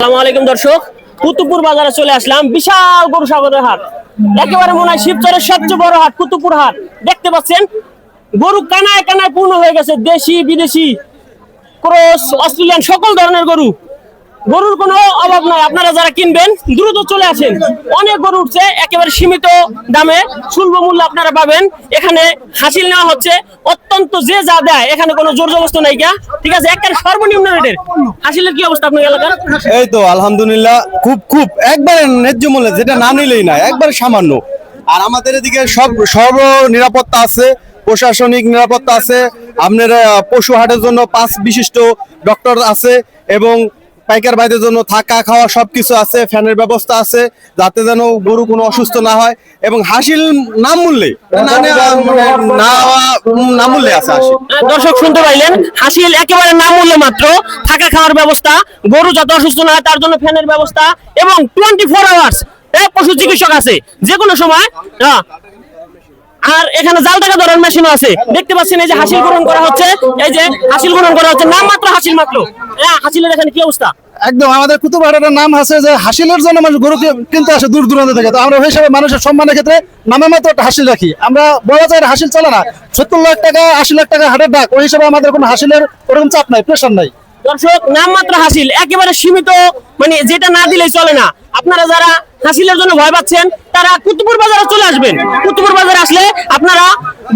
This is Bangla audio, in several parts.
আসসালামু আলাইকুম দর্শক, কুতুবপুর বাজারে চলে আসলাম। বিশাল গরু সাগরের হাট, একেবারে মনে হয় শিবচরের সবচেয়ে বড় হাট কুতুবপুর হাট। দেখতে পাচ্ছেন গরু কানায় কানায় পূর্ণ হয়ে গেছে, দেশি বিদেশি ক্রস অস্ট্রেলিয়ান সকল ধরনের গরু। গরুর কোনো অভাব নাই, আপনারা যারা কিনবেন দ্রুত চলে আসেন। অনেক গরু উঠছে, একেবারে সীমিত দামে সুলভ মূল্য আপনারা পাবেন। এখানে হাসিল নেওয়া হচ্ছে, অত্যন্ত যে যা দেয়, এখানে কোনো জোর জবরদস্তি নাই। ঠিক আছে, একটা সর্বনিম্ন রেটের হাসিলের কি অবস্থা আপনার এলাকার? এই তো আলহামদুলিল্লাহ, খুব খুব একবারে ন্যায্য মূল্যে, যেটা না নিলেই না, একবারে সামান্য। আর আমাদের এদিকে সর্ব নিরাপত্তা আছে, প্রশাসনিক নিরাপত্তা আছে। আপনার পশু হাটের জন্য 5 বিশিষ্ট ডক্টর আছে এবং পাইকার ভাইদের জন্য থাকা খাওয়া সবকিছু আছে, ফ্যানের ব্যবস্থা আছে, যাতে যেন গরু কোনো অসুস্থ না হয়। এবং হাসিল নাম মূল্যে না মূল্যে আছে হাসিল। দর্শক শুনতে পাইলেন, হাসিল একেবারে নাম মূল্যে মাত্র, থাকা খাওয়ার ব্যবস্থা, গরু যাতে অসুস্থ না হয় তার জন্য ফ্যানের ব্যবস্থা এবং 24 আওয়ার্স পশু চিকিৎসক আছে যে কোনো সময়। আর এখানে জাল টাকা ধরার মেশিনও আছে। দেখতে পাচ্ছেন এই যে হাসিল গ্রহণ করা হচ্ছে, এই যে হাসিল গ্রহণ করা হচ্ছে, নাম মাত্র হাসিল মাত্র। হাসিলের এখানে কি অবস্থা? একদম আমাদের কুতুব হাটের নাম আছে যে হাসিলের জন্য মানুষ গরু কিনতে আসে দূর দূরান্ত থেকে। তো আমরা ওই হিসাবে মানুষের সম্মানের ক্ষেত্রে নামে মাত্র একটা হাসিল রাখি। আমরা বলা যায় হাসিল চলে না, 70 লাখ টাকা 80 লাখ টাকা হাটের ডাক, ওই হিসাবে আমাদের কোনো হাসিলের ওরকম চাপ নাই, প্রেশার নাই। দর্শক, নাম মাত্র হাসিল, একেবারে সীমিত, মানে যেটা না দিলেই চলে না। আপনারা যারা হাসিলের জন্য ভয় পাচ্ছেন তারা কুতুবপুর বাজারে চলে আসবেন। কুতুবপুর বাজারে আসলে আপনারা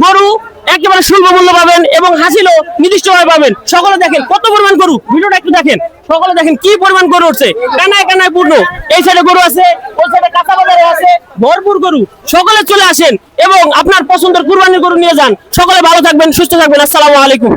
গরু একেবারে সুলভ মূল্য পাবেন এবং হাসিলও নির্দিষ্টভাবে পাবেন। সকলে দেখেন কত পরিমাণ গরু, ভিডিওটা একটু দেখেন, সকলে দেখেন কি পরিমাণ গরু উঠছে, কানায় কানায় পূর্ণ। এই সাইডে গরু আছে, ওই সাইডে কাঁচা বাজারে আছে, ভরপুর গরু। সকলে চলে আসেন এবং আপনার পছন্দের কুরবানির গরু নিয়ে যান। সকলে ভালো থাকবেন, সুস্থ থাকবেন। আসসালামু আলাইকুম।